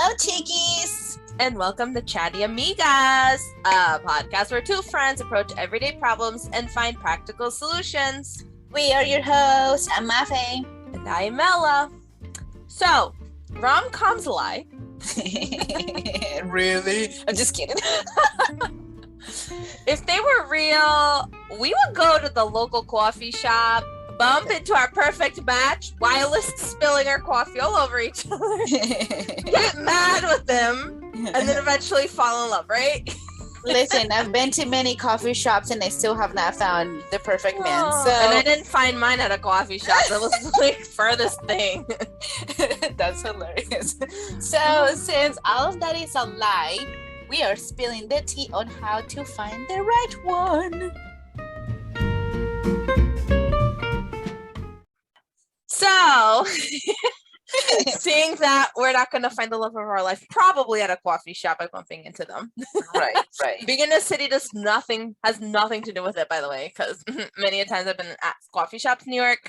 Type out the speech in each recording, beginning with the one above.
Hello, Chiquis! And welcome to Chatty Amigas, a podcast where two friends approach everyday problems and find practical solutions. We are your hosts. I'm Mafe. And I'm Ella. So, rom-coms lie. Really? I'm just kidding. If they were real, we would go to the local coffee shop, bump into our perfect match, whilst spilling our coffee all over each other, get mad with them, and then eventually fall in love, right? Listen, I've been to many coffee shops and I still have not found the perfect man. So... And I didn't find mine at a coffee shop. That was like furthest thing. That's hilarious. So since all of that is a lie, we are spilling the tea on how to find the right one. So, seeing that we're not going to find the love of our life, probably at a coffee shop by bumping into them. Right. Being in a city has nothing to do with it, by the way, because many a times I've been at coffee shops in New York,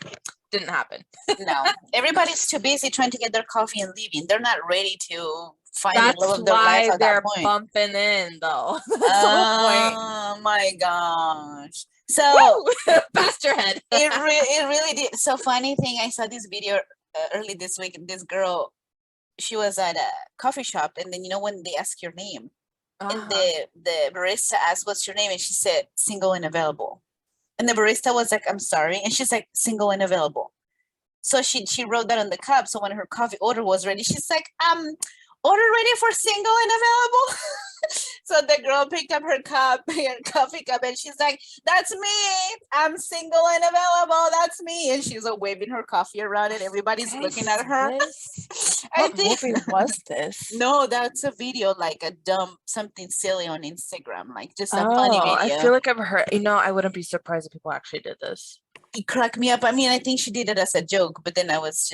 didn't happen. No, everybody's too busy trying to get their coffee and leaving. They're not ready to find the love of their life at that point. That's why they're bumping in, though. Oh my gosh. So past your head. it really did. So funny thing, I saw this video early this week. This girl, she was at a coffee shop, and then when they ask your name, and the barista asked, "What's your name?" and she said, "Single and available." And the barista was like, "I'm sorry," and she's like, "Single and available." So she wrote that on the cup. So when her coffee order was ready, she's like, "Order ready for single and available." So the girl picked up her coffee cup, and she's like, "That's me. I'm single and available. That's me." And she's waving her coffee around, and everybody's looking at her. What movie was this? No, that's a video, like a dumb something silly on Instagram, like just a funny video. I feel like I've heard. I wouldn't be surprised if people actually did this. It cracked me up. I mean, I think she did it as a joke, but then it was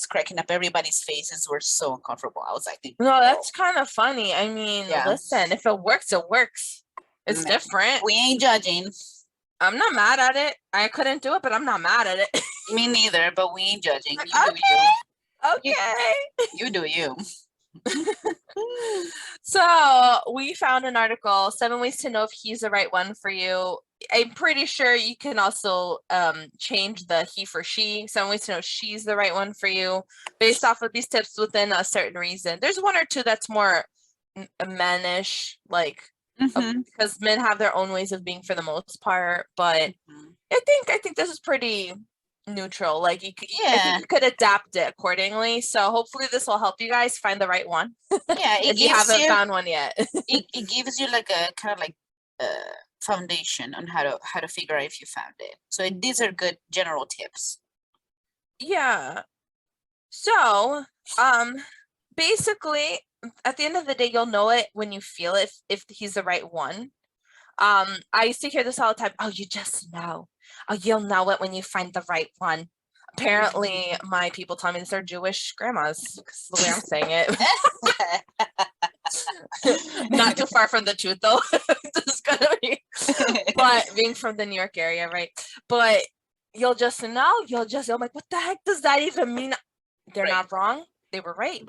cracking up. Everybody's faces were so uncomfortable. I was like, no, that's kind of funny. I mean, listen, if it works, it works. It's different. We ain't judging. I'm not mad at it. I couldn't do it, but I'm not mad at it. Me neither, but we ain't judging. You do you. Okay. You do you. So we found an article, 7 ways to know if he's the right one for you. I'm pretty sure you can also change the he for she. 7 ways to know she's the right one for you based off of these tips within a certain reason. There's one or two that's more manish, like because men have their own ways of being for the most part. But I think this is pretty neutral. Like I think you could adapt it accordingly. So hopefully this will help you guys find the right one. Yeah, if you haven't found one yet. it gives you like a kind of like foundation on how to figure out if you found it. So these are good general tips. Yeah. So basically at the end of the day, you'll know it when you feel it if he's the right one. I used to hear this all the time. Oh, you just know. Oh, you'll know it when you find the right one. Apparently, my people tell me this are Jewish grandmas, because the way I'm saying it. Not too far from the truth, though. This is gonna be. But being from the New York area, right? But you'll just know. I'm like, what the heck does that even mean? They're not wrong. They were right.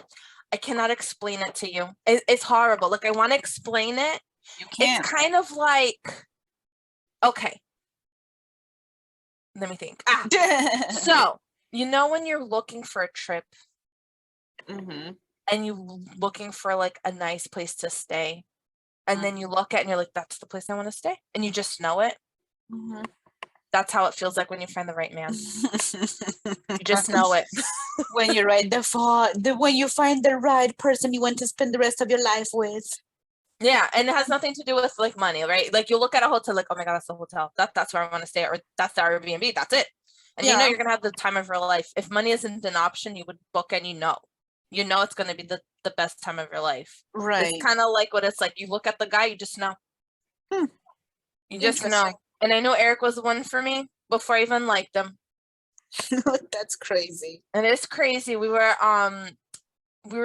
I cannot explain it to you. It's horrible. Like, I want to explain it. You can't. It's kind of like, okay. Let me think. So, when you're looking for a trip and you're looking for like a nice place to stay, and then you look at it and you're like, that's the place I want to stay. And you just know it. That's how it feels like when you find the right man. You just know it. When you when you find the right person you want to spend the rest of your life with. Yeah, and it has nothing to do with like money, right? Like you look at a hotel, like, oh my God, that's the hotel. That's where I want to stay, or that's the Airbnb. That's it. And you're gonna have the time of your life. If money isn't an option, you would book, and you know it's gonna be the best time of your life. Right. It's kind of like what it's like. You look at the guy, you just know. You just know. And I know Eric was the one for me before I even liked him. That's crazy. And it's crazy. We were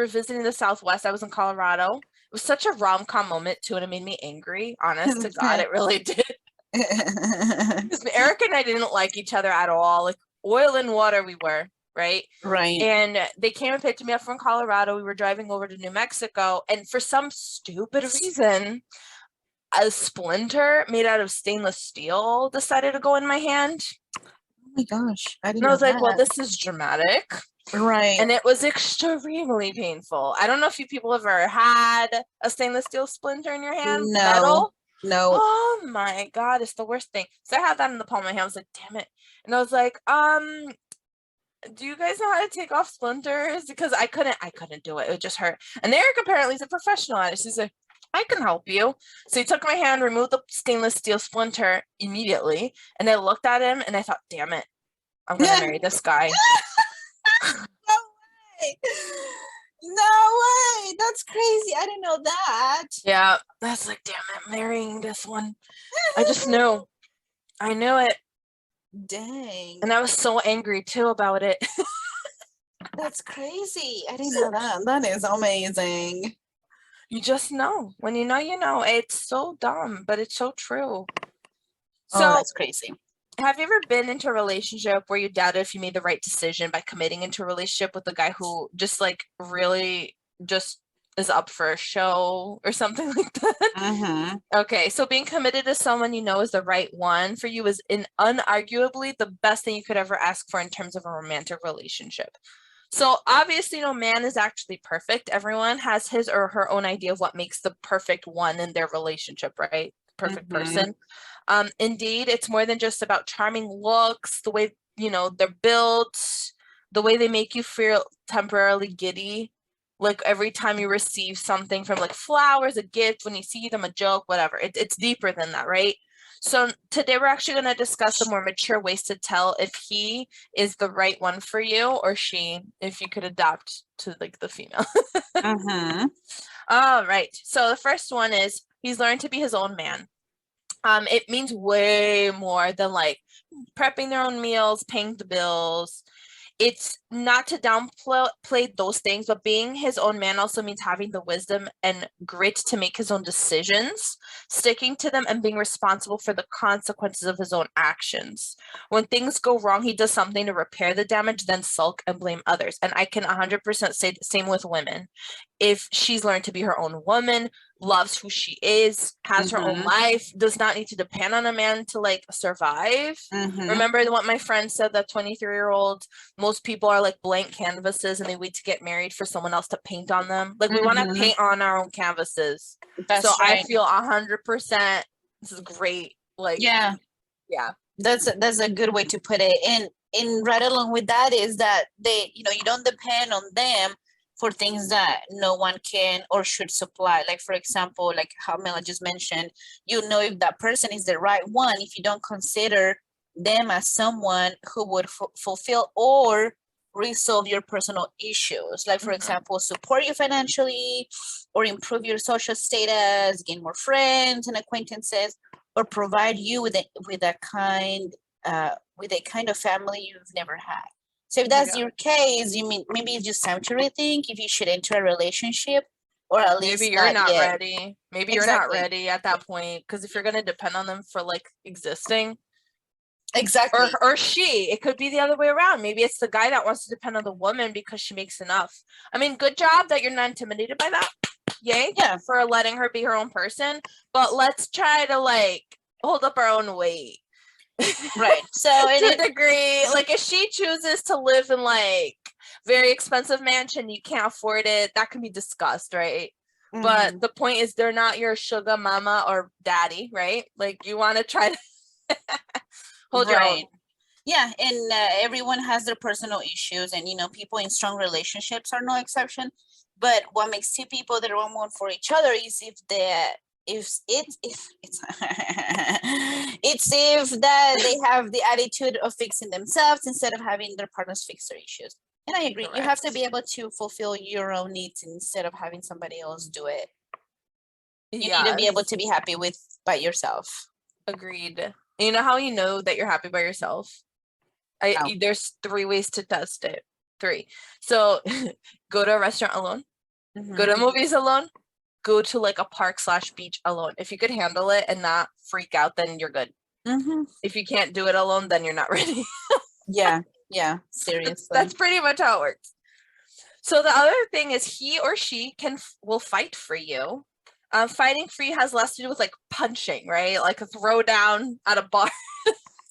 visiting the Southwest. I was in Colorado. It was such a rom-com moment too, and it made me angry. Honest to God, it really did. Because Eric and I didn't like each other at all. Like oil and water, we were. right? Right. And they came and picked me up from Colorado. We were driving over to New Mexico, and for some stupid reason, a splinter made out of stainless steel decided to go in my hand. Oh my gosh, I didn't And I know was like, well, that. this is dramatic. Right. And it was extremely painful. I don't know if you people have ever had a stainless steel splinter in your hand, No, metal. no. Oh my God, it's the worst thing. So I had that in the palm of my hand. I was like, damn it. And I was like, do you guys know how to take off splinters? Because I couldn't do it. It would just hurt. And Eric apparently is a professional at it. She's like, I can help you. So he took my hand, removed the stainless steel splinter immediately. And I looked at him and I thought, damn it, I'm going to marry this guy. No way. No way. That's crazy. I didn't know that. Yeah, that's like, damn it, I'm marrying this one. I just knew. I knew it. Dang. And I was so angry too about it. That's crazy. I didn't know that. That is amazing. You just know. When you know, you know. It's so dumb, but it's so true. Oh, So, that's crazy. have you ever been into a relationship where you doubted if you made the right decision by committing into a relationship with a guy who just like really just is up for a show or something like that? Mm-hmm. Okay, so being committed to someone you know is the right one for you is unarguably the best thing you could ever ask for in terms of a romantic relationship. So obviously, no man is actually perfect. Everyone has his or her own idea of what makes the perfect one in their relationship, right? Perfect person. Indeed, it's more than just about charming looks, the way, they're built, the way they make you feel temporarily giddy. Like every time you receive something from like flowers, a gift, when you see them, a joke, whatever. It's deeper than that, right? So today we're actually going to discuss the more mature ways to tell if he is the right one for you or she, if you could adopt to like the female. Mm-hmm. All right. So the first one is he's learned to be his own man. It means way more than like prepping their own meals, paying the bills. It's not to downplay those things, but being his own man also means having the wisdom and grit to make his own decisions, sticking to them, and being responsible for the consequences of his own actions. When things go wrong, he does something to repair the damage, then sulk and blame others. And I can 100% say the same with women. If she's learned to be her own woman, loves who she is, has her own life, does not need to depend on a man to like survive. Remember what my friend said, that 23-year-old, most people are like blank canvases and they wait to get married for someone else to paint on them. Like we want to paint on our own canvases. That's so right. I feel 100% this is great. Like yeah. That's a good way to put it. And right along with that is that they, you don't depend on them for things that no one can or should supply. Like, for example, like how Mela just mentioned, if that person is the right one if you don't consider them as someone who would fulfill or resolve your personal issues. Like, for example, support you financially or improve your social status, gain more friends and acquaintances, or provide you with a kind of family you've never had. So if that's your case, you mean maybe it's just time to rethink if you should enter a relationship, or at least maybe you're not yet. ready. Maybe you're not ready at that point, because if you're going to depend on them for like existing. Exactly. Or she, it could be the other way around. Maybe it's the guy that wants to depend on the woman because she makes enough. I mean, good job that you're not intimidated by that. Yay. Yeah. For letting her be her own person. But let's try to like hold up our own weight. Right. So to a degree, like if she chooses to live in like very expensive mansion, you can't afford it, that can be discussed, right? But the point is they're not your sugar mama or daddy, right? Like you want to try to hold your own. Yeah, and everyone has their personal issues, and people in strong relationships are no exception. But what makes two people the wrong one for each other is if they have the attitude of fixing themselves instead of having their partners fix their issues. And I agree. Correct. You have to be able to fulfill your own needs instead of having somebody else do it. You need to be able to be happy by yourself. Agreed. You know how you know that you're happy by yourself? There's 3 ways to test it. 3. So go to a restaurant alone, go to movies alone, go to like a park/beach alone. If you could handle it and not freak out, then you're good. If you can't do it alone, then you're not ready. Yeah. Yeah, seriously. That's pretty much how it works. So the other thing is he or she will fight for you. Fighting for you has less to do with like punching, right? Like a throw down at a bar.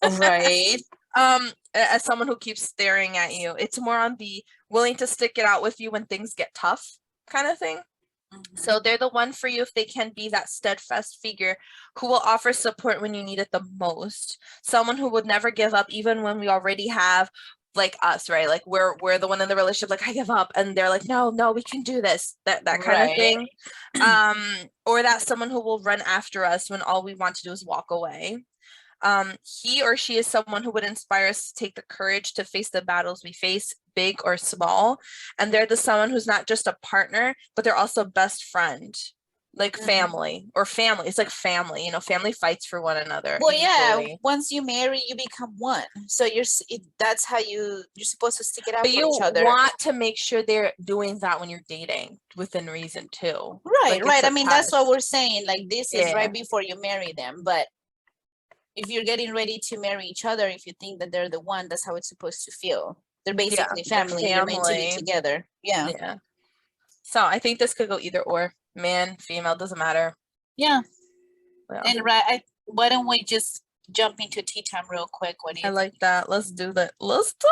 Right. As someone who keeps staring at you, it's more on the willing to stick it out with you when things get tough kind of thing. So they're the one for you if they can be that steadfast figure who will offer support when you need it the most. Someone who would never give up even when we already have, like us, right? Like we're the one in the relationship, like I give up, and they're like, no, we can do this. That kind of thing. Or that someone who will run after us when all we want to do is walk away. He or she is someone who would inspire us to take the courage to face the battles we face, big or small. And they're the someone who's not just a partner, but they're also best friend, like family or family. It's like family, you know, family fights for one another. Well, yeah, once you marry, you become one. So that's how you're supposed to stick it out but for you each other. Want to make sure they're doing that when you're dating within reason too. Right, like right. I mean, that's what we're saying. Like this is right Yeah. before you marry them. But if you're getting ready to marry each other, if you think that they're the one, that's how it's supposed to feel. They're basically family. You're meant to be together. Yeah. So I think this could go either or. Man, female, doesn't matter. Yeah. And why don't we just jump into tea time real quick? What do you think? Like that. Let's do that. Let's do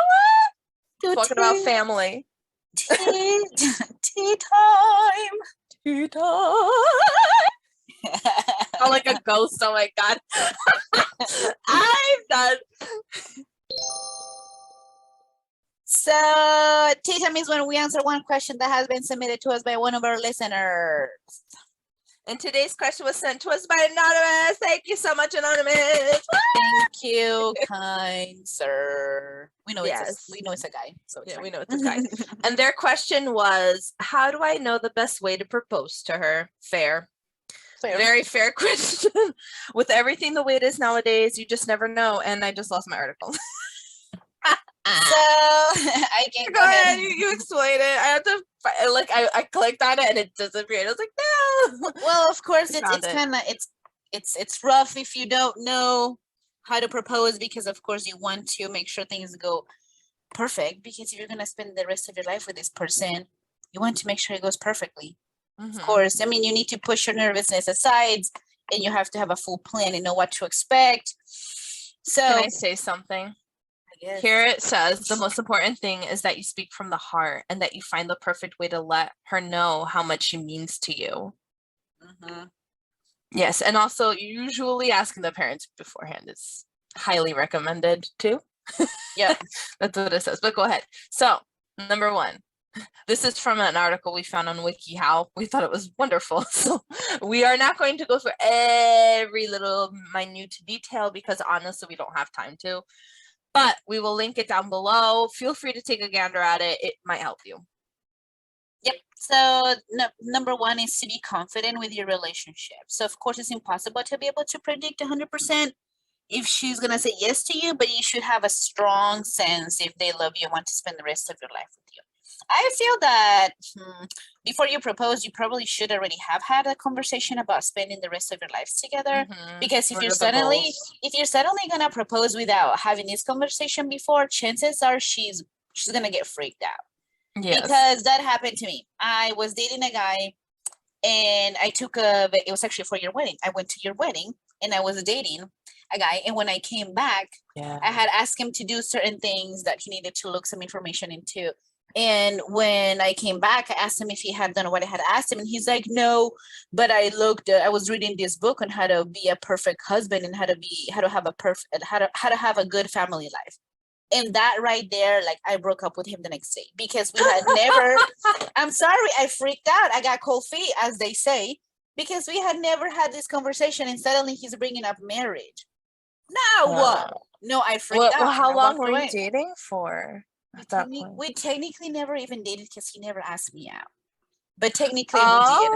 it. Talking about family. Tea time. Tea time. I'm like a ghost. Oh my god. I'm done. So tea time is when we answer one question that has been submitted to us by one of our listeners. And today's question was sent to us by Anonymous. Thank you so much, Anonymous. Thank you, kind sir. We know it's a guy. So yeah, we know it's a guy. And their question was, how do I know the best way to propose to her? Fair. Very fair question. With everything the way it is nowadays, you just never know. And I just lost my article. So I can go ahead. You explain it. I have to I clicked on it and it disappeared. I was like, no. Well, of course, it's kind of it's rough if you don't know how to propose, because of course you want to make sure things go perfect, because if you're gonna spend the rest of your life with this person, you want to make sure it goes perfectly. Of course, I mean, you need to push your nervousness aside, and you have to have a full plan and know what to expect. So can I say something? Here it says the most important thing is that you speak from the heart and that you find the perfect way to let her know how much she means to you. Yes, and also usually asking the parents beforehand is highly recommended too. Yeah, that's what it says. But go ahead. So number one, this is from an article we found on WikiHow. We thought it was wonderful. So we are not going to go through every little minute detail because honestly, we don't have time to. But we will link it down below. Feel free to take a gander at it. It might help you. Yep. So number one is to be confident with your relationship. So of course, it's impossible to be able to predict 100% if she's going to say yes to you, but you should have a strong sense if they love you and want to spend the rest of your life with you. I feel that before you propose, you probably should already have had a conversation about spending the rest of your lives together. Because if you're suddenly gonna propose without having this conversation before, chances are she's gonna get freaked out. Yes. Because that happened to me. I was dating a guy, and it was actually for your wedding. I went to your wedding, and I was dating a guy, and when I came back, I had asked him to do certain things that he needed to look some information into. And when I came back, I asked him if he had done what I had asked him, and he's like, no, but I was reading this book on how to be a perfect husband and how to have a good family life. And that right there, like, I broke up with him the next day because we had never, I'm sorry, I freaked out. I got cold feet, as they say, because we had never had this conversation, and suddenly he's bringing up marriage. Now what? No, I freaked out. Well, how long were you dating for? We technically never even dated because he never asked me out. But technically we did.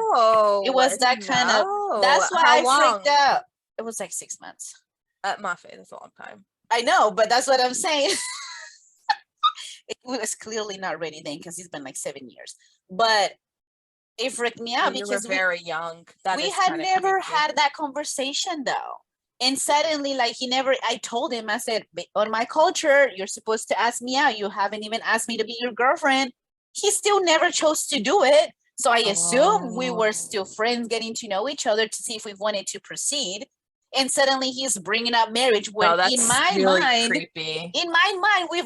It was that kind of, that's why I freaked out. It was like 6 months. At my face, that's a long time. I know, but that's what I'm saying. It was clearly not ready then because it's been like 7 years. But it freaked me out because we were very young. We had never had that conversation though. And suddenly, like, I told him, I said, on my culture, you're supposed to ask me out. You haven't even asked me to be your girlfriend. He still never chose to do it. So I assume we were still friends, getting to know each other to see if we wanted to proceed. And suddenly he's bringing up marriage when that's really creepy. in my mind, we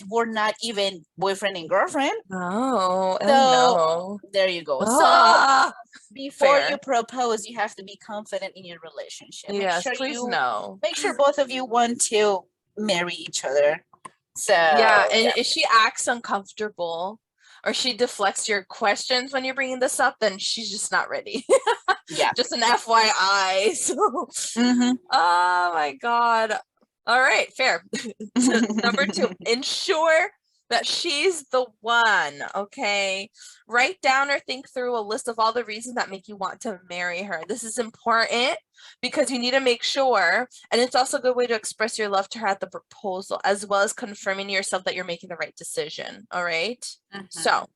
were not even boyfriend and girlfriend. Oh, So no. there you go. Ah, So before fair. you propose, you have to be confident in your relationship. Yes, please no. Make sure both of you want to marry each other. So Yeah, and if she acts uncomfortable or she deflects your questions when you're bringing this up, then she's just not ready. yeah. Just an FYI. So, Mhm. oh my God. All right, fair. Number 2, ensure that she's the one. Okay. Write down or think through a list of all the reasons that make you want to marry her. This is important because you need to make sure, and it's also a good way to express your love to her at the proposal, as well as confirming to yourself that you're making the right decision. All right. So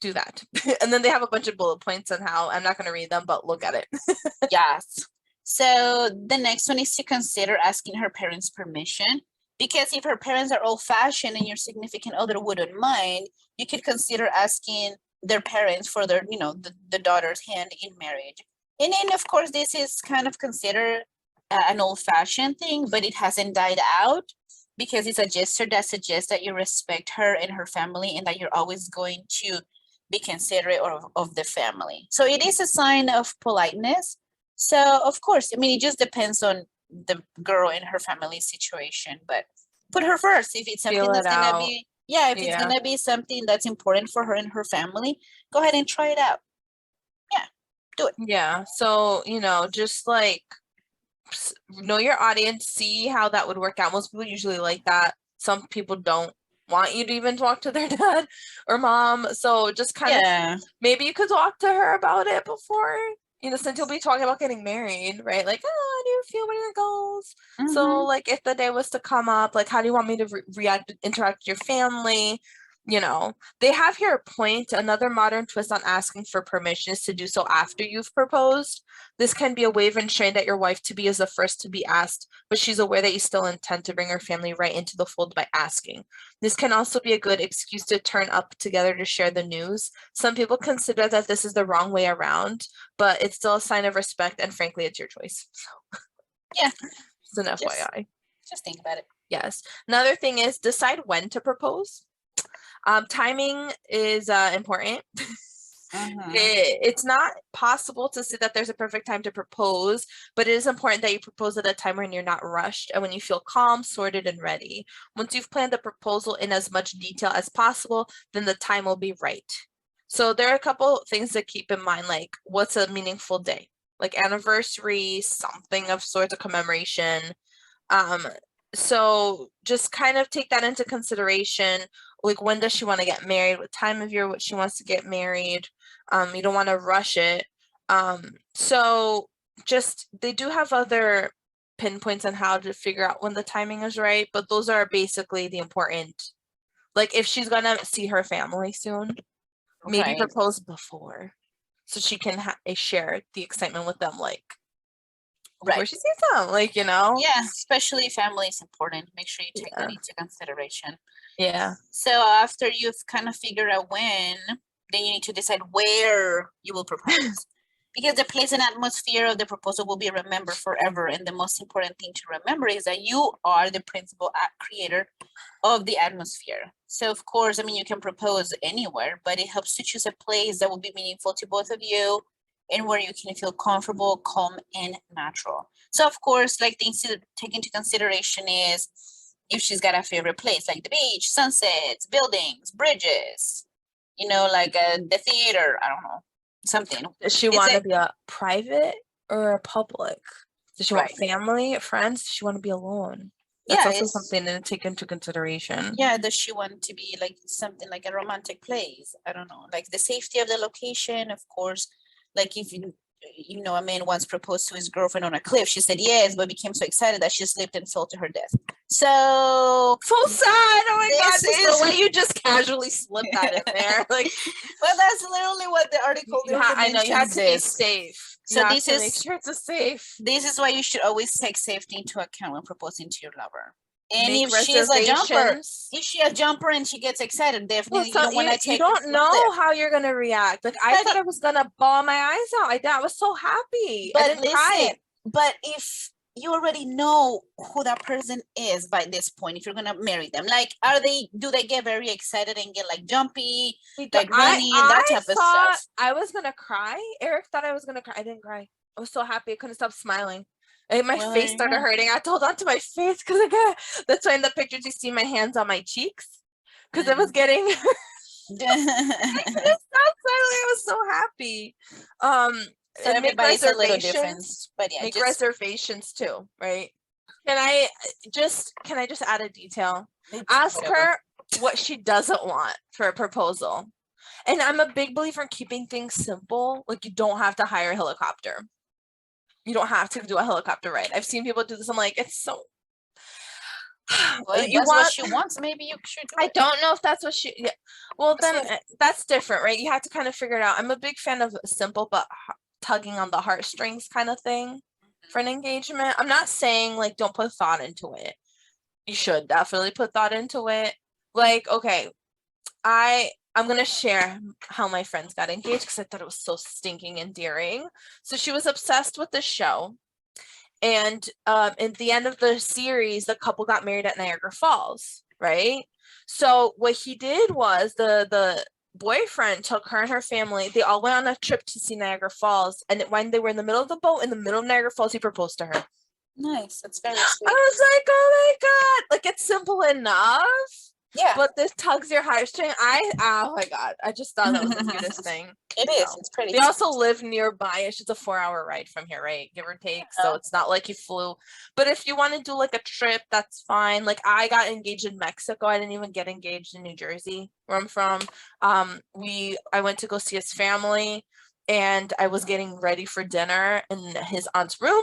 do that. And then they have a bunch of bullet points on how, I'm not going to read them, but look at it. Yes. So the next one is to consider asking her parents' permission. Because if her parents are old-fashioned and your significant other wouldn't mind, you could consider asking their parents for their, the daughter's hand in marriage. And then, of course, this is kind of considered an old-fashioned thing, but it hasn't died out because it's a gesture that suggests that you respect her and her family and that you're always going to be considerate of the family. So it is a sign of politeness. So, of course, I mean, it just depends on the girl and her family situation, but put her first. If it's something that's gonna be, if it's gonna be something that's important for her and her family, go ahead and try it out. Yeah, do it. Yeah. So, just like know your audience, see how that would work out. Most people usually like that. Some people don't want you to even talk to their dad or mom. So just kind of, maybe you could talk to her about it before, since you'll be talking about getting married, right? Like, how do you feel when it goes? So like if the day was to come up, like, how do you want me to interact with your family? They have here a point. Another modern twist on asking for permission is to do so after you've proposed. This can be a way of ensuring that your wife to be is the first to be asked, but she's aware that you still intend to bring her family right into the fold by asking. This can also be a good excuse to turn up together to share the news. Some people consider that this is the wrong way around, but it's still a sign of respect, and frankly, it's your choice. So, yeah, it's an FYI. Just think about it. Yes. Another thing is decide when to propose. Timing is important. It's not possible to say that there's a perfect time to propose, but it is important that you propose at a time when you're not rushed and when you feel calm, sorted, and ready. Once you've planned the proposal in as much detail as possible, then the time will be right. So there are a couple things to keep in mind, like what's a meaningful day, like anniversary, something of sorts of commemoration. So just kind of take that into consideration. Like, when does she want to get married? What time of year she wants to get married? You don't want to rush it. So just, they do have other pinpoints on how to figure out when the timing is right, but those are basically the important. Like, if she's gonna see her family soon, maybe propose before, so she can share the excitement with them, like, where she sees them, like, Yeah, especially family is important. Make sure you take that into consideration. Yeah. So after you've kind of figured out when, then you need to decide where you will propose. Because the place and atmosphere of the proposal will be remembered forever. And the most important thing to remember is that you are the principal creator of the atmosphere. So of course, I mean, you can propose anywhere, but it helps to choose a place that will be meaningful to both of you and where you can feel comfortable, calm, and natural. So of course, like, things to take into consideration is if she's got a favorite place, like the beach, sunsets, buildings, bridges, like the theater, I don't know, something. Does she want to be a private or a public? Does she want family, friends? Does she want to be alone? That's also something to take into consideration. Yeah, does she want to be like something like a romantic place? I don't know, like the safety of the location, of course. Like if a man once proposed to his girlfriend on a cliff, she said yes, but became so excited that she slipped and fell to her death. So sad. Oh my God, this is the way you just casually slipped that in there. Like, well, that's literally what the article. I know you have to be safe. So you have to make sure it's a safe. This is why you should always take safety into account when proposing to your lover. And Make if she's a jumper, reservations. if she's a jumper and she gets excited, definitely you don't want to take You her don't know how you're gonna react. Like I But thought I was gonna bawl my eyes out. I was so happy. I But didn't cry. listen, but if you already know who that person is by this point, if you're gonna marry them, like, do they get very excited and get like jumpy, like running, that type of stuff? I was gonna cry. Eric thought I was gonna cry. I didn't cry. I was so happy. I couldn't stop smiling. And my face started hurting. I had to hold on to my face because that's why in the pictures you see my hands on my cheeks because it was getting. I couldn't stop smiling. I was so happy. So everybody's a little different, but yeah, make reservations too, right? Can I just add a detail? Ask her what she doesn't want for a proposal. And I'm a big believer in keeping things simple. Like you don't have to hire a helicopter. You don't have to do a helicopter ride. I've seen people do this. I'm like, it's so. Well, what she wants. Maybe you should. I don't know if that's what she. Yeah. Well, then that's different, right? You have to kind of figure it out. I'm a big fan of simple but tugging on the heartstrings kind of thing for an engagement. I'm not saying like don't put thought into it. You should definitely put thought into it. Like, okay, I'm going to share how my friends got engaged because I thought it was so stinking endearing. So she was obsessed with the show. And at the end of the series, the couple got married at Niagara Falls, right? So what he did was the boyfriend took her and her family. They all went on a trip to see Niagara Falls. And when they were in the middle of the boat, in the middle of Niagara Falls, he proposed to her. Nice. That's very sweet. I was like, oh my God. Like, it's simple enough. Yeah. But this tugs your heartstring. Oh my God. I just thought that was the cutest thing. It is. It's pretty. They also live nearby. It's just a 4-hour ride from here, right? Give or take. So it's not like you flew. But if you want to do like a trip, that's fine. Like I got engaged in Mexico. I didn't even get engaged in New Jersey, where I'm from. I went to go see his family, and I was getting ready for dinner in his aunt's room.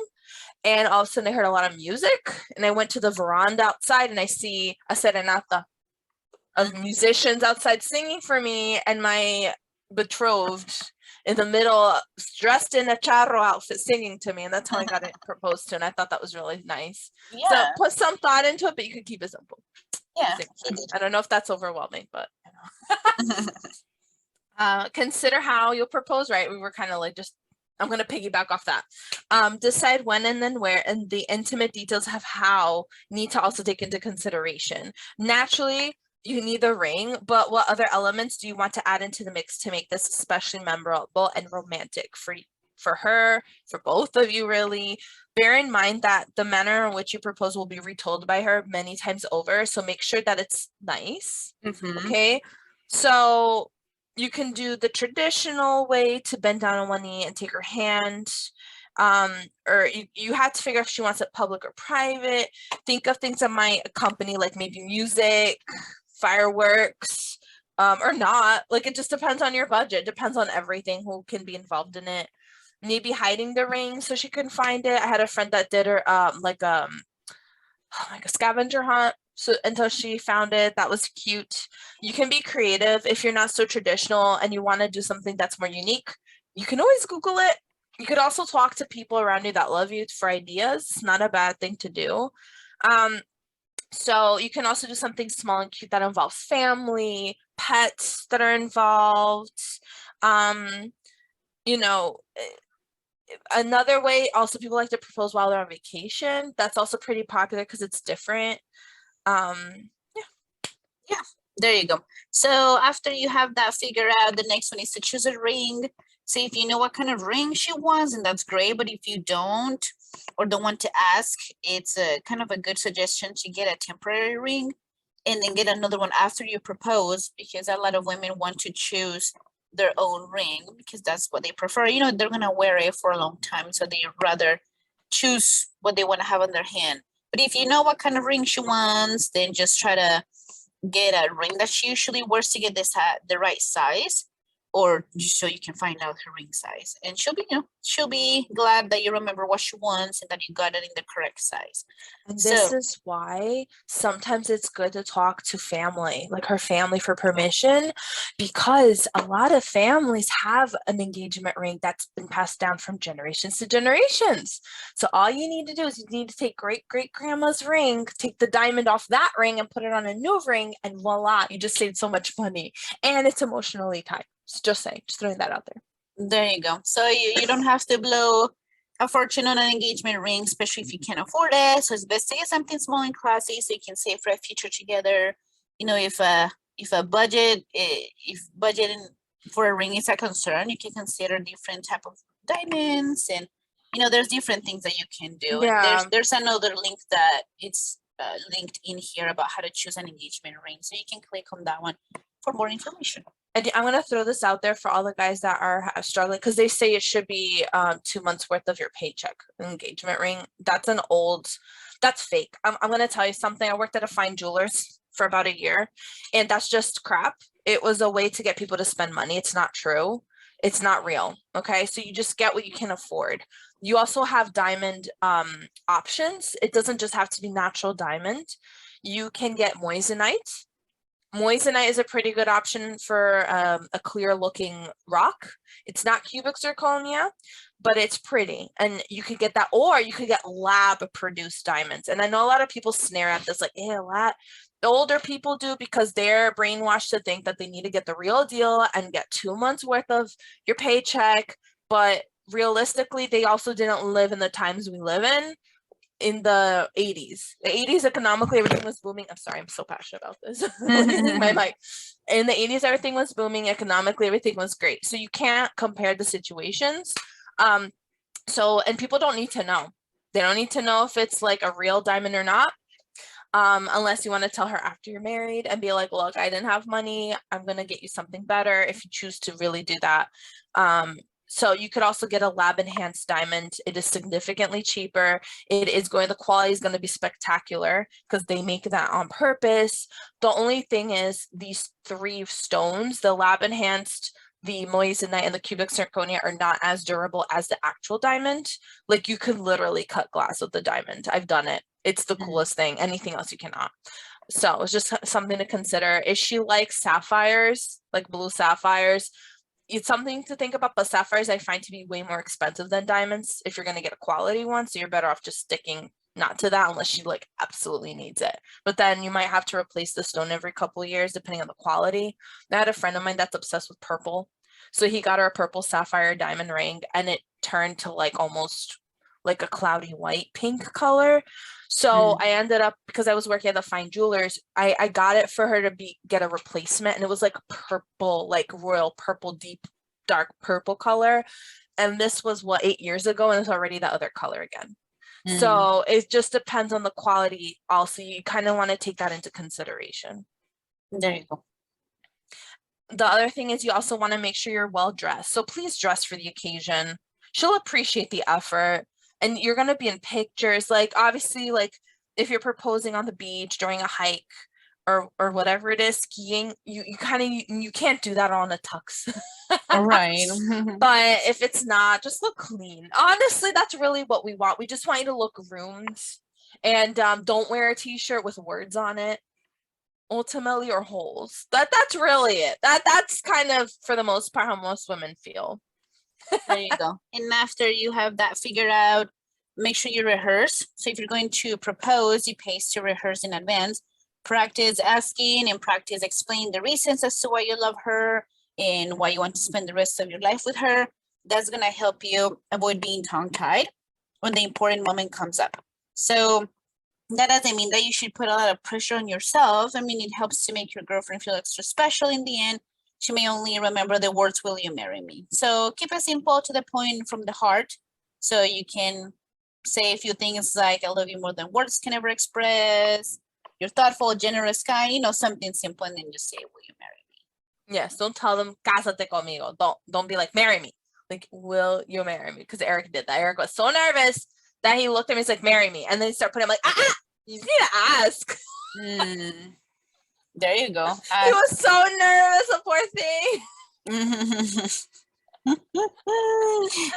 And all of a sudden I heard a lot of music, and I went to the veranda outside, and I see a serenata of musicians outside singing for me, and my betrothed in the middle dressed in a charro outfit singing to me, and that's how I got it proposed to, and I thought that was really nice. Yeah. So put some thought into it, but you could keep it simple. Yeah. I don't know if that's overwhelming, but consider how you'll propose, right? We were kind of like I'm going to piggyback off that. Decide when and then where, and the intimate details of how need to also take into consideration. Naturally, you need the ring, but what other elements do you want to add into the mix to make this especially memorable and romantic for her, for both of you, really? Bear in mind that the manner in which you propose will be retold by her many times over, so make sure that it's nice. Okay, so you can do the traditional way to bend down on one knee and take her hand, or you have to figure out if she wants it public or private. Think of things that might accompany, like maybe music, fireworks, or not. Like it just depends on your budget, depends on everything, who can be involved in it. Maybe hiding the ring so she couldn't find it. I had a friend that did her like a scavenger hunt, so until she found it. That was cute. You can be creative if you're not so traditional and you want to do something that's more unique. You can always Google it. You could also talk to people around you that love you for ideas. It's not a bad thing to do. So you can also do something small and cute that involves family, pets that are involved. You know, another way, also people like to propose while they're on vacation. That's also pretty popular because it's different. Yeah, there you go. So after you have that figured out, the next one is to choose a ring. See if you know what kind of ring she wants, and that's great. But if you don't, or don't want to ask, it's a kind of a good suggestion to get a temporary ring and then get another one after you propose, because a lot of women want to choose their own ring because that's what they prefer. You know, they're gonna wear it for a long time, so they rather choose what they want to have on their hand. But if you know what kind of ring she wants, then just try to get a ring that she usually wears to get the right size. or just so you can find out her ring size. And she'll be glad that you remember what she wants and that you got it in the correct size. And So this is why sometimes it's good to talk to family, like her family, for permission, because a lot of families have an engagement ring that's been passed down from generations to generations. So all you need to do is you need to take great grandma's ring, take the diamond off that ring and put it on a new ring, and voila, you just saved so much money. And it's emotionally tied. Just saying, just throwing that out there. There you go. So you don't have to blow a fortune on an engagement ring, especially if you can't afford it. So it's best to get something small and classy so you can save for a future together. If budgeting for a ring is a concern, you can consider different type of diamonds, and there's different things that you can do. Yeah. And there's another link that it's linked in here about how to choose an engagement ring, so you can click on that one for more information. And I'm going to throw this out there for all the guys that are struggling, because they say it should be 2 months worth of your paycheck, engagement ring. That's fake. I'm going to tell you something. I worked at a fine jewelers for about a year, and that's just crap. It was a way to get people to spend money. It's not true. It's not real. Okay. So you just get what you can afford. You also have diamond options. It doesn't just have to be natural diamond. You can get moissanite. Moissanite is a pretty good option for a clear looking rock. It's not cubic zirconia, but it's pretty. And you could get that, or you could get lab produced diamonds. And I know a lot of people snare at this, like, lab. The older people do, because they're brainwashed to think that they need to get the real deal and get 2 months worth of your paycheck. But realistically, they also didn't live in the times we live in the 80s. The 80s, economically, everything was booming. I'm sorry, I'm so passionate about this. My mic. In the 80s, everything was booming. Economically, everything was great. So you can't compare the situations. And people don't need to know. They don't need to know if it's like a real diamond or not. Unless you want to tell her after you're married and be like, look, I didn't have money. I'm going to get you something better, if you choose to really do that. So you could also get a lab enhanced diamond. It is significantly cheaper. The quality is going to be spectacular because they make that on purpose. The only thing is these 3 stones, the lab enhanced, the moissanite, and the cubic zirconia, are not as durable as the actual diamond. Like, you could literally cut glass with the diamond. I've done it. It's the coolest thing. Anything else you cannot. So it's just something to consider. Is she like sapphires, like blue sapphires? It's something to think about, but sapphires I find to be way more expensive than diamonds if you're going to get a quality one. So you're better off just sticking not to that unless she like absolutely needs it. But then you might have to replace the stone every couple of years depending on the quality. I had a friend of mine that's obsessed with purple. So he got her a purple sapphire diamond ring, and it turned to like almost like a cloudy white pink color. So I ended up, because I was working at the fine jewelers, I got it for her to get a replacement, and it was like purple, like royal purple, deep dark purple color. And this was 8 years ago, and it's already the other color again. So it just depends on the quality. Also, you kind of want to take that into consideration. There you go. The other thing is you also want to make sure you're well dressed. So please dress for the occasion. She'll appreciate the effort. And you're going to be in pictures, like obviously, like if you're proposing on the beach during a hike or whatever it is, skiing, you can't do that on a tux. Right. But if it's not, just look clean. Honestly, that's really what we want. We just want you to look groomed, and don't wear a t-shirt with words on it, ultimately, or holes. That's really it. That's kind of, for the most part, how most women feel. There you go. And after you have that figured out, make sure you rehearse. So if you're going to propose, you pay to rehearse in advance. Practice asking and practice explaining the reasons as to why you love her and why you want to spend the rest of your life with her. That's going to help you avoid being tongue-tied when the important moment comes up. So that doesn't mean that you should put a lot of pressure on yourself. I mean, it helps to make your girlfriend feel extra special in the end. She may only remember the words, will you marry me? So keep it simple, to the point, from the heart. So you can say a few things like, I love you more than words can ever express. You're thoughtful, generous, kind, something simple, and then just say, will you marry me? Yes, don't tell them, cásate conmigo. Don't be like, marry me. Like, will you marry me? Because Eric did that. Eric was so nervous that he looked at me and he's like, marry me. And then he started putting him like, you need to ask. There you go. He was so nervous, the poor thing.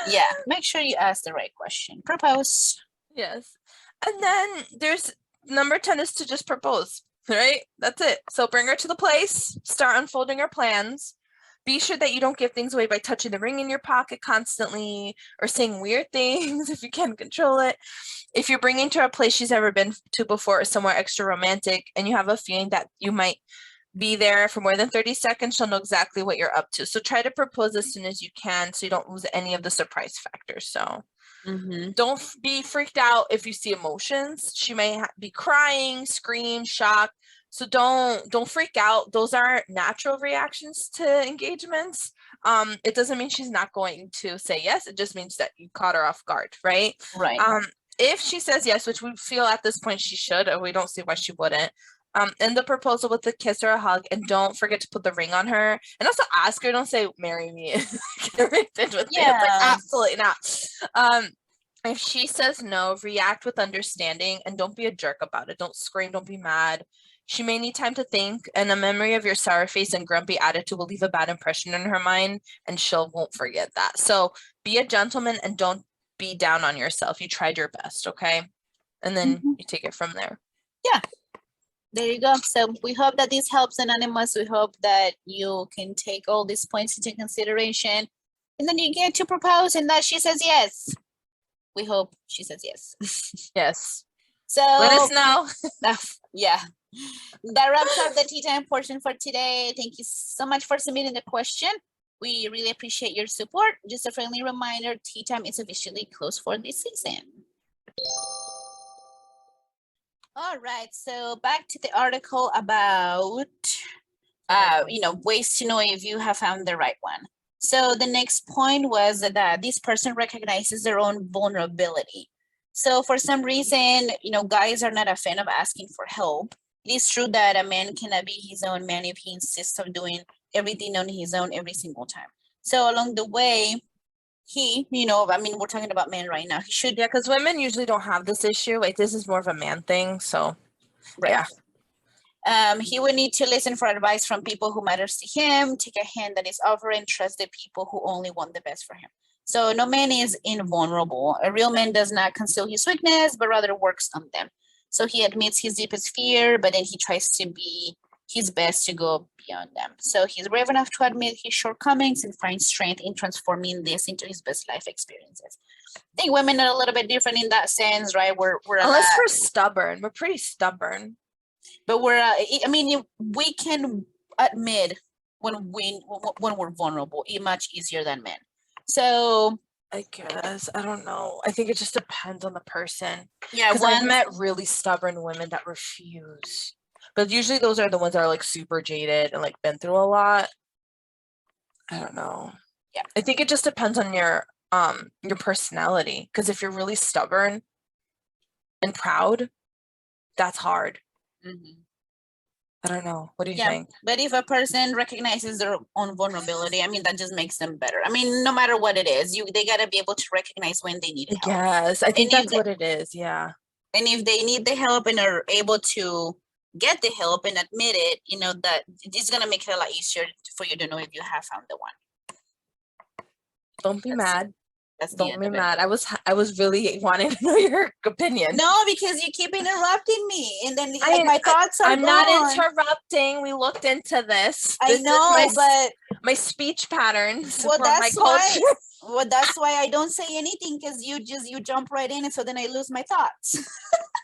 Yeah, make sure you ask the right question. Propose. Yes. And then there's number 10 is to just propose, right? That's it. So bring her to the place, start unfolding her plans. Be sure that you don't give things away by touching the ring in your pocket constantly or saying weird things if you can't control it. If you're bringing to a place she's never been to before or somewhere extra romantic and you have a feeling that you might be there for more than 30 seconds, she'll know exactly what you're up to. So try to propose as soon as you can so you don't lose any of the surprise factors. So don't be freaked out if you see emotions. She may be crying, scream, shock. So don't freak out. Those are natural reactions to engagements. It doesn't mean she's not going to say yes. It just means that you caught her off guard, right? Right. If she says yes, which we feel at this point she should, or we don't see why she wouldn't, end the proposal with a kiss or a hug, and don't forget to put the ring on her. And also ask her, don't say, marry me. Get with me. It's like, absolutely not. If she says no, react with understanding and don't be a jerk about it. Don't scream, don't be mad. She may need time to think, and a memory of your sour face and grumpy attitude will leave a bad impression in her mind, and she'll won't forget that. So be a gentleman and don't be down on yourself. You tried your best, okay? And then you take it from there. Yeah. There you go. So we hope that this helps, Anonymous. We hope that you can take all these points into consideration, and then you get to propose and that she says yes. We hope she says yes. Yes. So let us know. Yeah. That wraps up the tea time portion for today. Thank you so much for submitting the question. We really appreciate your support. Just a friendly reminder, tea time is officially closed for this season. All right, so back to the article about ways to know if you have found the right one. So the next point was that this person recognizes their own vulnerability. So for some reason, guys are not a fan of asking for help. It is true that a man cannot be his own man if he insists on doing everything on his own every single time. So along the way, we're talking about men right now. He should. Yeah, because women usually don't have this issue. Like, this is more of a man thing. So, right. Yeah. He would need to listen for advice from people who matters to him, take a hand that is offered, and trust the people who only want the best for him. So no man is invulnerable. A real man does not conceal his weakness, but rather works on them. So he admits his deepest fear, but then he tries to be his best to go beyond them. So he's brave enough to admit his shortcomings and find strength in transforming this into his best life experiences. I think women are a little bit different in that sense, right? We're unless we're stubborn. We're pretty stubborn. But we can admit when we're vulnerable much easier than men. So I guess, I don't know. I think it just depends on the person. Yeah, because I've met really stubborn women that refuse. But usually those are the ones that are like super jaded and like been through a lot. I don't know. Yeah. I think it just depends on your personality. Because if you're really stubborn and proud, that's hard. I don't know. What do you think? But if a person recognizes their own vulnerability, that just makes them better. No matter what it is, they gotta be able to recognize when they need help. Yes, I think that's what it is. Yeah. And if they need the help and are able to get the help and admit it, that it's gonna make it a lot easier for you to know if you have found the one. Don't be mad. Don't be mad. I was really wanting to know your opinion. No, because you keep interrupting me, and then my thoughts are. I'm not interrupting. We looked into this. I know, but my speach patterns. Well, that's why. Well, that's why I don't say anything, because you jump right in, and so then I lose my thoughts.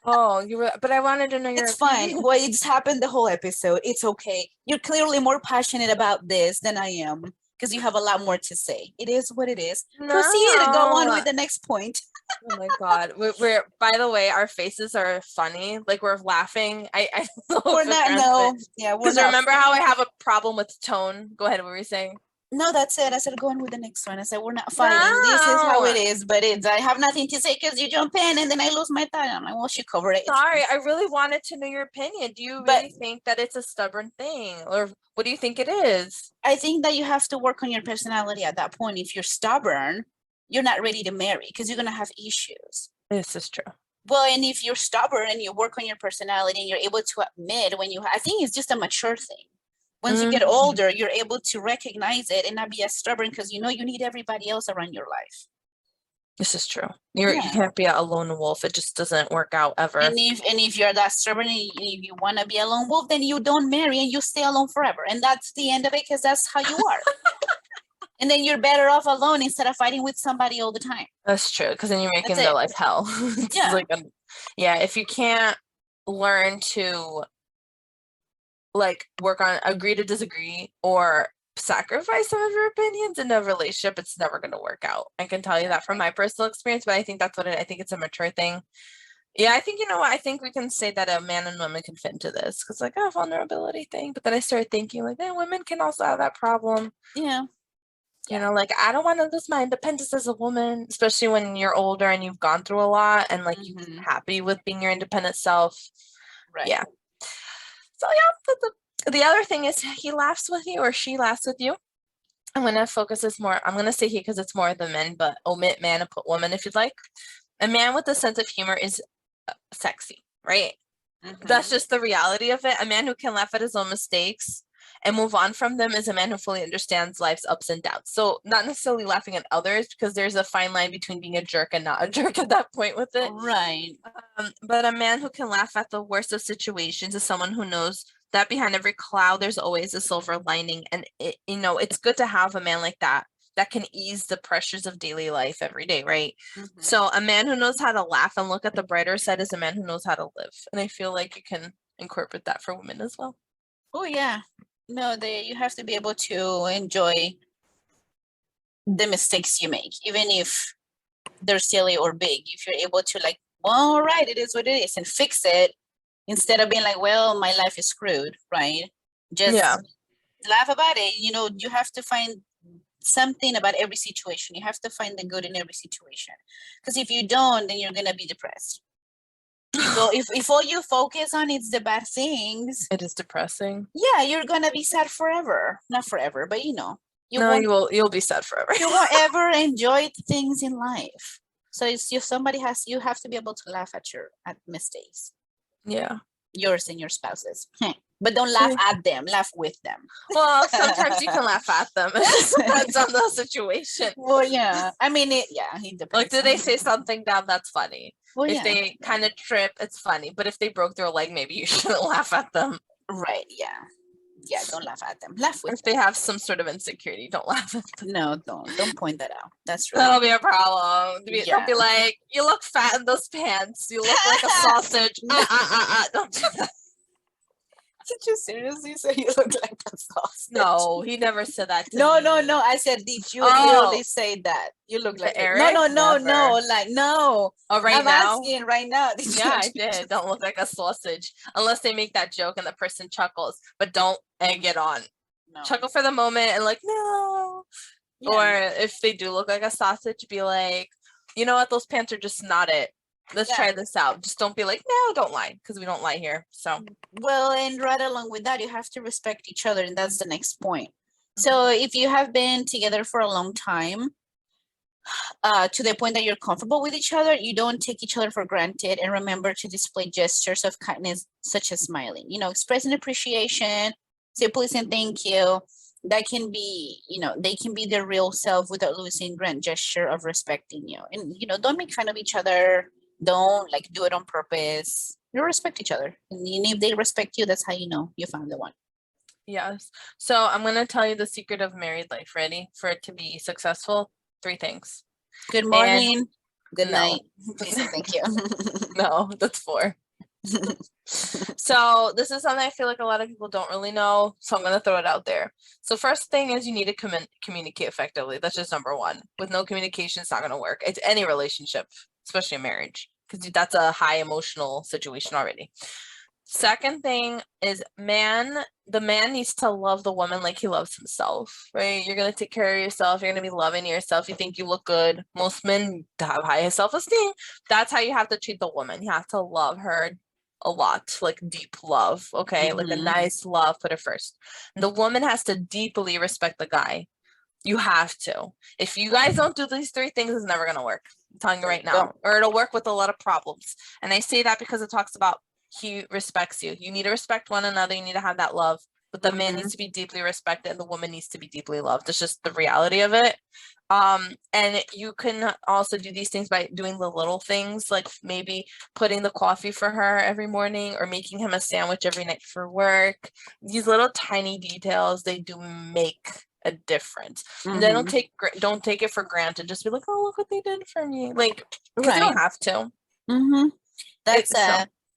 Oh, but I wanted to know your. It's fine. Well, it's happened the whole episode. It's okay. You're clearly more passionate about this than I am, because you have a lot more to say. It is what it is. No. Proceed to go on with the next point. Oh my God. We're by the way, our faces are funny. Like, we're laughing. I don't know. We're not, no. Yeah, because remember how I have a problem with tone? Go ahead, what were you saying? No, that's it. I said go on with the next one. I said we're not fighting. No. This is how it is, but I have nothing to say because you jump in and then I lose my thought. I'm like, well, she covered it. Sorry, I really wanted to know your opinion. Do you really think that it's a stubborn thing, or what do you think it is? I think that you have to work on your personality at that point. If you're stubborn, you're not ready to marry because you're gonna have issues. This is true. Well, and if you're stubborn and you work on your personality and you're able to admit when I think it's just a mature thing. Once you get older, you're able to recognize it and not be as stubborn because you know you need everybody else around your life. This is true. You can't be a lone wolf. It just doesn't work out ever. And if you're that stubborn and if you want to be a lone wolf, then you don't marry and you stay alone forever. And that's the end of it because that's how you are. And then you're better off alone instead of fighting with somebody all the time. That's true, because then you're making their life hell. Yeah. Like if you can't learn to like work on agree to disagree or sacrifice some of your opinions in a relationship, it's never going to work out. I can tell you that from my personal experience, but I think that's what I think it's a mature thing. Yeah, I think, you know what, I think we can say that a man and woman can fit into this because like a vulnerability thing. But then I started thinking like, women can also have that problem. Yeah. You know, like I don't want to lose my independence as a woman, especially when you're older and you've gone through a lot and like you're happy with being your independent self. Right. Yeah. So yeah, the other thing is he laughs with you or she laughs with you. I'm going to focus this more. I'm going to say he because it's more the men, but omit man and put woman if you'd like. A man with a sense of humor is sexy, right? That's just the reality of it. A man who can laugh at his own mistakes and move on from them is a man who fully understands life's ups and downs. So not necessarily laughing at others because there's a fine line between being a jerk and not a jerk at that point with it. Right. But a man who can laugh at the worst of situations is someone who knows that behind every cloud, there's always a silver lining. And, it's good to have a man like that can ease the pressures of daily life every day, right? So a man who knows how to laugh and look at the brighter side is a man who knows how to live. And I feel like you can incorporate that for women as well. Oh, yeah. No, you have to be able to enjoy the mistakes you make, even if they're silly or big. If you're able to like, well, all right, it is what it is, and fix it instead of being like, well, my life is screwed, right? Just laugh about it. You have to find something about every situation. You have to find the good in every situation. Because if you don't, then you're gonna be depressed. So if all you focus on is the bad things, it is depressing. Yeah, you're gonna be sad forever. Not forever, but you'll be sad forever. You won't ever enjoy things in life. So if you have to be able to laugh at mistakes. Yeah. Yours and your spouse's. But don't laugh at them, laugh with them. Well, sometimes you can laugh at them. It depends on the situation. Well, yeah. I mean, it depends. Like, did they say something dumb? That's funny. Well, if they kind of trip, it's funny. But if they broke their leg, maybe you shouldn't laugh at them. Right, yeah. Yeah, don't laugh at them. Laugh with them. If they have some sort of insecurity, don't laugh at them. No, don't point that out. That's right. That'll be a problem. They'll be like, you look fat in those pants. You look like a sausage. Don't do that. Did you seriously say you look like a sausage? No, he never said that to me. No. I said, did you really say that? You look like Eric? No. Like, no. Oh, I'm asking right now. I did. Don't look like a sausage. Unless they make that joke and the person chuckles. But don't egg it on. No. Chuckle for the moment and like, no. Yeah. Or if they do look like a sausage, be like, you know what? Those pants are just not it. Let's try this out. Just don't be like, no, don't lie, because we don't lie here. So, well, and right along with that, you have to respect each other, and that's the next point. So if you have been together for a long time, to the point that you're comfortable with each other, you don't take each other for granted, and remember to display gestures of kindness, such as smiling, expressing appreciation, say please and thank you. That can be, they can be their real self without losing grand gesture of respecting you. And, don't make fun of each other. Don't do it on purpose. You respect each other. And if they respect you, that's how you know you found the one. Yes. So I'm going to tell you the secret of married life. Ready? For it to be successful? 3 things. Good morning. Good night. Thank you. No, that's 4. So this is something I feel like a lot of people don't really know. So I'm going to throw it out there. So first thing is you need to communicate effectively. That's just number 1. With no communication, it's not going to work. It's any relationship, especially a marriage, because that's a high emotional situation already. Second thing is the man needs to love the woman like he loves himself, right? You're going to take care of yourself. You're going to be loving yourself. You think you look good. Most men have high self-esteem. That's how you have to treat the woman. You have to love her a lot, like deep love, okay? Like a nice love, put it first. The woman has to deeply respect the guy. You have to. If you guys don't do these 3 things, it's never going to work. I'm telling you right now. Or it'll work with a lot of problems. And I say that because it talks about he respects you. You need to respect one another. You need to have that love. but the man needs to be deeply respected and the woman needs to be deeply loved. It's just the reality of it. And you can also do these things by doing the little things, like maybe putting the coffee for her every morning or making him a sandwich every night for work. These little tiny details, they do make a difference. And then don't take it for granted. Just be like, oh, look what they did for me. Like, because you don't have to.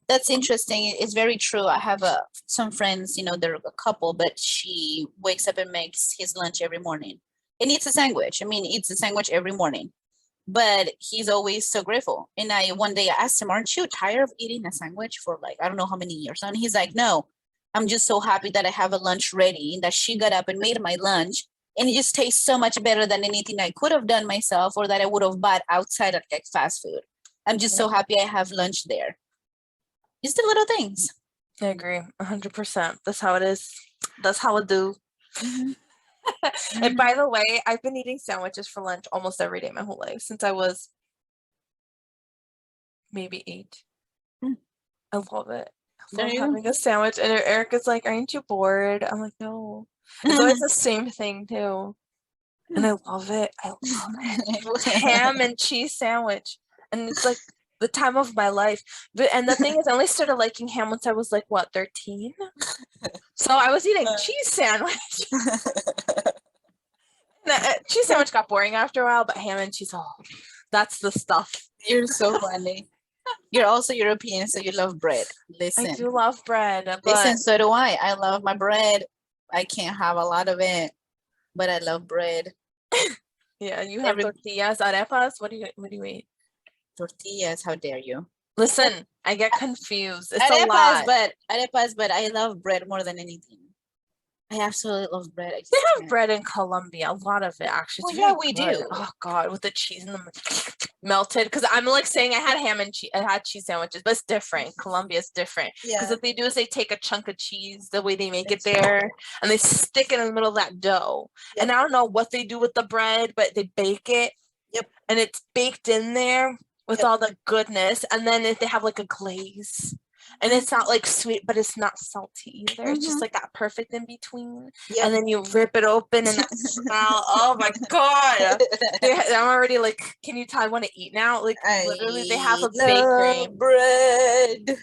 That's interesting. It's very true. I have some friends, they're a couple, but she wakes up and makes his lunch every morning and eats a sandwich. I mean, eats a sandwich every morning, but he's always so grateful. And one day I asked him, aren't you tired of eating a sandwich for like, I don't know how many years? And he's like, no, I'm just so happy that I have a lunch ready, that she got up and made my lunch. And it just tastes so much better than anything I could have done myself or that I would have bought outside at like fast food. I'm just so happy I have lunch there. Just the little things. I agree 100%. That's how it is. That's how it do. And by the way, I've been eating sandwiches for lunch almost every day my whole life since I was maybe 8. I love it. I love having a sandwich. And Erica's like, aren't you bored? I'm like, no. It's always the same thing too. And I love it. I love it. Ham and cheese sandwich. And it's like the time of my life. And the thing is, I only started liking ham once I was like, what, 13? So I was eating cheese sandwich. Cheese sandwich got boring after a while, but ham and cheese, that's the stuff. You're so funny. You're also European, so you love bread. Listen. I do love bread. But listen, so do I. I love my bread. I can't have a lot of it, but I love bread. Yeah, you have tortillas, arepas. What do you eat? Tortillas, how dare you? Listen, I get confused. It's a lot. Arepas, but I love bread more than anything. I absolutely love bread. They have bread in Colombia, a lot of it actually. Well, yeah, we do. Oh God, with the cheese and the melted. Because I'm like saying I had ham and cheese, I had cheese sandwiches, but it's different. Colombia's different. Because what they do is they take a chunk of cheese, the way they make it there, and they stick it in the middle of that dough. Yep. And I don't know what they do with the bread, but they bake it. Yep. And it's baked in there with all the goodness, and then they have like a glaze. And it's not like sweet, but it's not salty either. It's just like that perfect in between. Yep. And then you rip it open and that smell. Oh my God. I'm already like, can you tell I want to eat now? Like literally they have a bakery. Bread.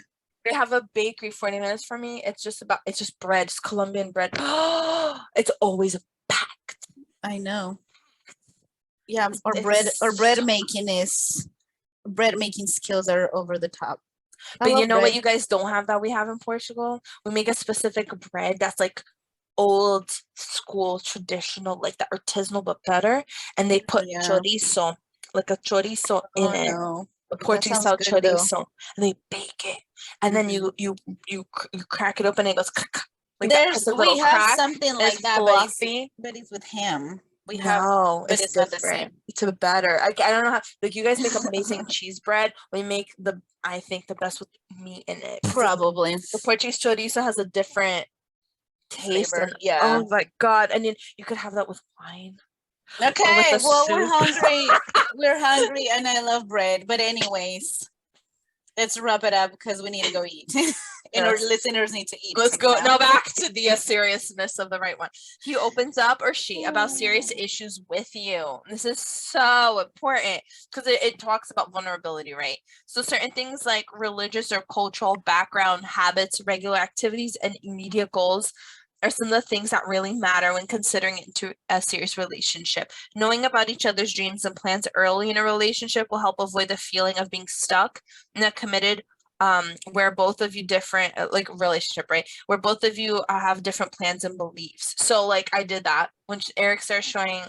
They have a bakery 40 minutes from me. It's just bread. It's Colombian bread. It's always packed. I know. Yeah, bread making skills are over the top. But you know what you guys don't have that we have in Portugal? We make a specific bread that's like old school traditional, like the artisanal but better, and they put chorizo, like a chorizo in it. A Portuguese style chorizo, and they bake it, and then you crack it open and it goes like we have something like that, fluffy. but it's with ham. It's different. Not the same. It's better. I don't know how. Like you guys make amazing cheese bread. We make I think the best with meat in it. Probably the Portuguese chorizo has a different taste. Flavor. Oh my God! And then you could have that with wine. Okay, well we're hungry. We're hungry, and I love bread. But anyways, let's wrap it up because we need to go eat. And our listeners need to eat. Let's go now back to the seriousness of the right one. He opens up, or she, about serious issues with you. This is so important because it talks about vulnerability, right? So certain things like religious or cultural background, habits, regular activities, and immediate goals are some of the things that really matter when considering into a serious relationship. Knowing about each other's dreams and plans early in a relationship will help avoid the feeling of being stuck in a committed where both of you different like relationship, right? Where both of you have different plans and beliefs. So like I did that when Eric started showing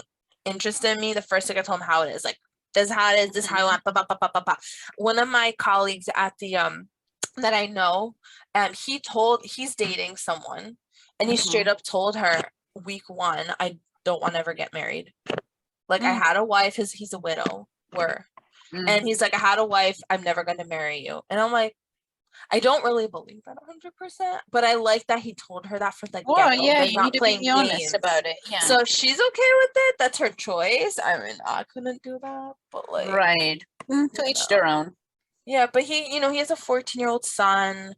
interest in me. The first thing I told him how it is, like this is how it is, this is how I want. Bah, bah, bah, bah, bah, bah. One of my colleagues at the that I know, he's dating someone, and he straight up told her week 1, I don't want to ever get married. Like I had a wife, he's a widow, and he's like, I had a wife, I'm never going to marry you. And I'm like, I don't really believe that 100%, but I like that he told her that for the get-go. Yeah, you need to be honest about it. Yeah. So if she's okay with it, that's her choice. I mean, I couldn't do that, but like, right. To each their own. Yeah, but he has a 14-year-old son.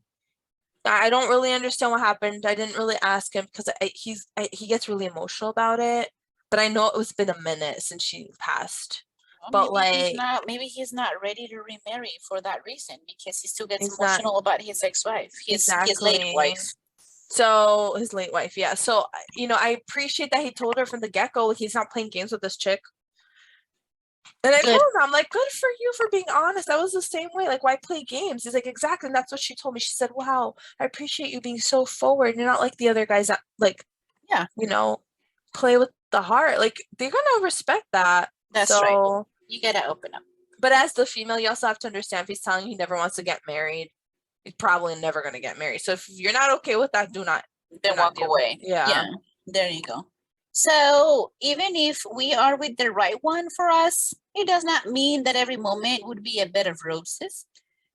I don't really understand what happened. I didn't really ask him because he gets really emotional about it. But I know it's been a minute since she passed. Well, But like, maybe he's not ready to remarry for that reason because he still gets he's not emotional about his ex-wife, his late exactly. wife. So his late wife, yeah. So I appreciate that he told her from the get-go like, he's not playing games with this chick. And I Good. told him, I'm like, good for you for being honest. I was the same way. Like, why play games? He's like, exactly. And that's what she told me. She said, wow, I appreciate you being so forward. You're not like the other guys that like, Yeah, play with the heart. Like, they're gonna respect that. that's right. You gotta open up. But as the female, you also have to understand if he's telling you he never wants to get married, he's probably never gonna get married. So if you're not okay with that, do not Walk away. Yeah. There you go. So even if we are with the right one for us, it does not mean that every moment would be a bed of roses.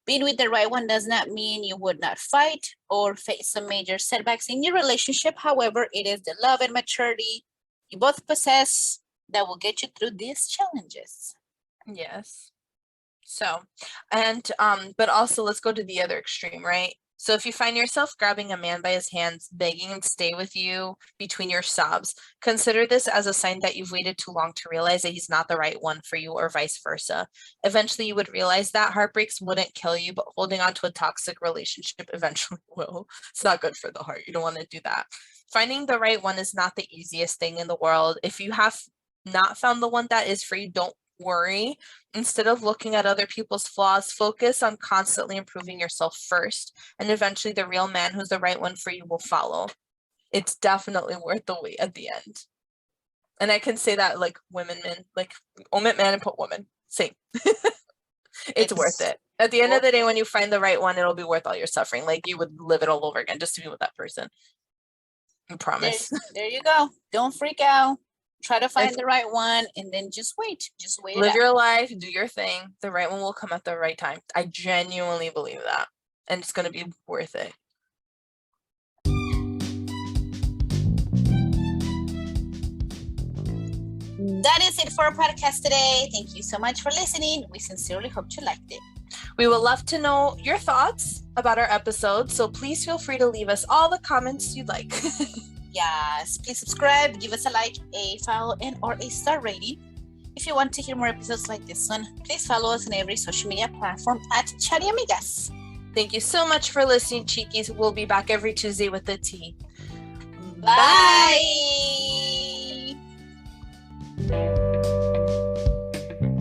Being with the right one does not mean you would not fight or face some major setbacks in your relationship. However, it is the love and maturity you both possess that will get you through these challenges. Yes. So, and but also let's go to the other extreme, right? So if you find yourself grabbing a man by his hands, begging him to stay with you between your sobs, consider this as a sign that you've waited too long to realize that he's not the right one for you or vice versa. Eventually you would realize that heartbreaks wouldn't kill you, but holding on to a toxic relationship eventually will. It's not good for the heart. You don't want to do that. Finding the right one is not the easiest thing in the world. If you have not found the one that is for you, don't worry. Instead of looking at other people's flaws, focus on constantly improving yourself first, and eventually the real man who's the right one for you will follow. It's definitely worth the wait at the end. And I can say that like women, men, like omit man and put woman, same. It's worth it. At the end of the day, when you find the right one, it'll be worth all your suffering. Like you would live it all over again just to be with that person. I promise. There you go. Don't freak out. Try to find the right one and then just wait. Just wait. Live your life, do your thing. The right one will come at the right time. I genuinely believe that. And it's going to be worth it. That is it for our podcast today. Thank you so much for listening. We sincerely hope you liked it. We would love to know your thoughts about our episodes, so please feel free to leave us all the comments you'd like. Yes, please subscribe, give us a like, a follow, and or a star rating. If you want to hear more episodes like this one, please follow us on every social media platform at Chatty Amigas. Thank you so much for listening, Chiquis. We'll be back every Tuesday with the tea. Bye.